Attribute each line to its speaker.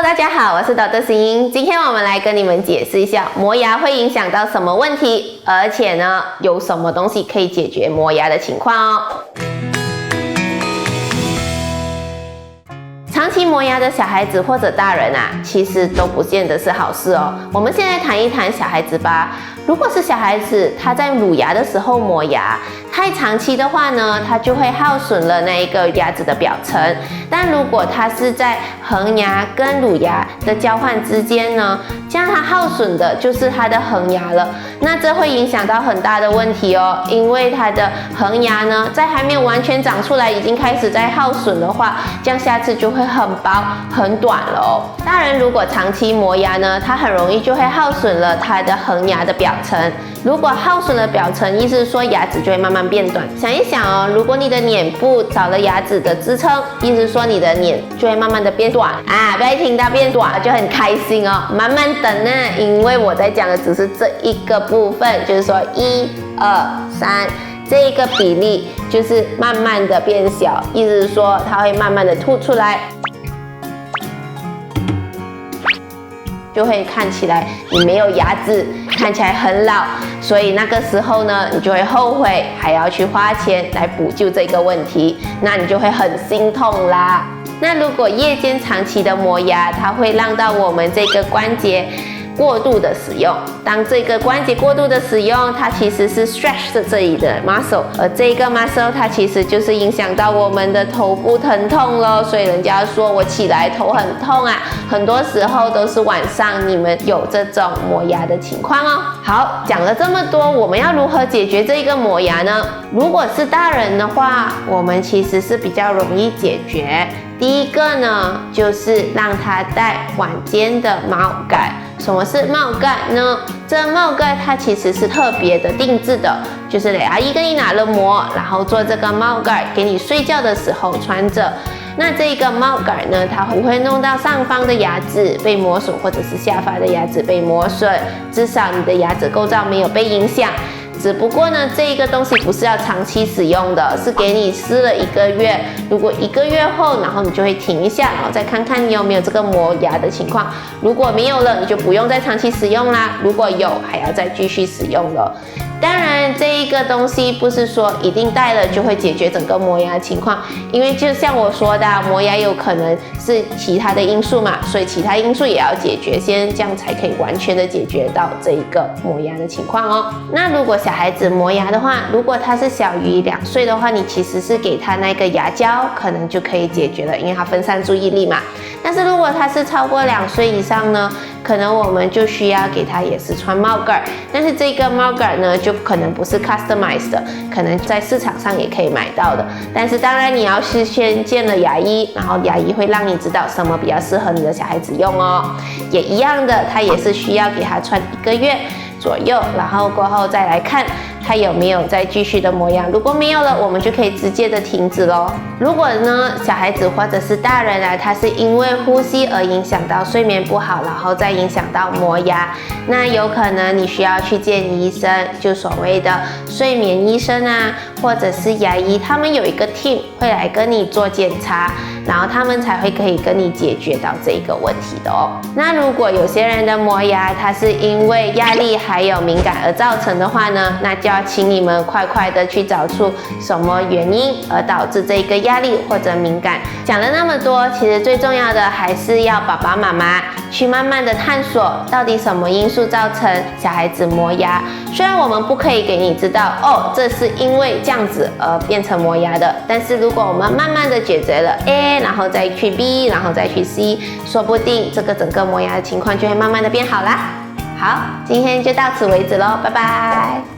Speaker 1: 大家好，我是导德行。今天我们来跟你们解释一下磨牙会影响到什么问题，而且呢，有什么东西可以解决磨牙的情况哦。长期磨牙的小孩子或者大人啊，其实都不见得是好事哦。我们现在谈一谈小孩子吧。如果是小孩子，他在乳牙的时候磨牙，太长期的话呢，他就会耗损了那一个牙齿的表层。但如果他是在恒牙跟乳牙的交换之间呢，这样它耗损的就是它的恒牙了。那这会影响到很大的问题哦，因为它的恒牙呢，在还没有完全长出来，已经开始在耗损的话，这样下次就会很薄很短了哦。大人如果长期磨牙呢，它很容易就会耗损了它的恒牙的表层。如果耗损了表层，意思是说牙齿就会慢慢变短。想一想哦，如果你的脸部少了牙齿的支撑，意思是说你的脸就会慢慢的变短啊！不要一听到变短就很开心哦，慢慢等呢，因为我在讲的只是这一个部分，就是说1、2、3这一个比例就是慢慢的变小，意思是说它会慢慢的凸出来。就会看起来你没有牙齿，看起来很老，所以那个时候呢，你就会后悔，还要去花钱来补救这个问题，那你就会很心痛啦。那如果夜间长期的磨牙，它会让到我们这个关节过度的使用，当这个关节过度的使用，它其实是 stretch 这里的 muscle， 而这个 muscle 它其实就是影响到我们的头部疼痛咯。所以人家说我起来头很痛啊，很多时候都是晚上你们有这种磨牙的情况哦。好，讲了这么多，我们要如何解决这个磨牙呢？如果是大人的话，我们其实是比较容易解决。第一个呢，就是让他戴晚间的帽盖。什么是帽盖呢？这帽盖它其实是特别的定制的，就是牙医给你拿了膜，然后做这个帽盖，给你睡觉的时候穿着。那这个帽盖呢，它不会弄到上方的牙齿被磨损，或者是下方的牙齿被磨损，至少你的牙齿构造没有被影响。只不过呢，这一个东西不是要长期使用的，是给你试了1个月。如果1个月后，然后你就会停一下，然后再看看你有没有这个磨牙的情况。如果没有了，你就不用再长期使用啦。如果有，还要再继续使用了。当然，这一个东西不是说一定戴了就会解决整个磨牙的情况，因为就像我说的，磨牙有可能是其他的因素嘛，所以其他因素也要解决先，这样才可以完全的解决到这一个磨牙的情况哦。那如果小孩子磨牙的话，如果他是小于2岁的话，你其实是给他那个牙胶，可能就可以解决了，因为他分散注意力嘛。但是如果他是超过2岁以上呢，可能我们就需要给他也是穿帽盖，但是这个帽盖呢，就可能不是 customized 的，可能在市场上也可以买到的。但是当然你要是先见了牙医，然后牙医会让你知道什么比较适合你的小孩子用哦。也一样的，他也是需要给他穿1个月左右，然后过后再来看他有没有再继续的磨牙。如果没有了，我们就可以直接的停止咯。如果呢，小孩子或者是大人啊，他是因为呼吸而影响到睡眠不好，然后再影响到磨牙，那有可能你需要去见医生，就所谓的睡眠医生啊，或者是牙医，他们有一个 team 会来跟你做检查，然后他们才会可以跟你解决到这个问题的哦。那如果有些人的磨牙，它是因为压力还有敏感而造成的话呢，那就要请你们快快的去找出什么原因而导致这个压力或者敏感。讲了那么多，其实最重要的还是要爸爸妈妈去慢慢的探索到底什么因素造成小孩子磨牙。虽然我们不可以给你知道哦，这是因为这样子而变成磨牙的，但是如果我们慢慢的解决了 A， 然后再去 B， 然后再去 C， 说不定这个整个磨牙的情况就会慢慢的变好啦。好，今天就到此为止咯，拜拜。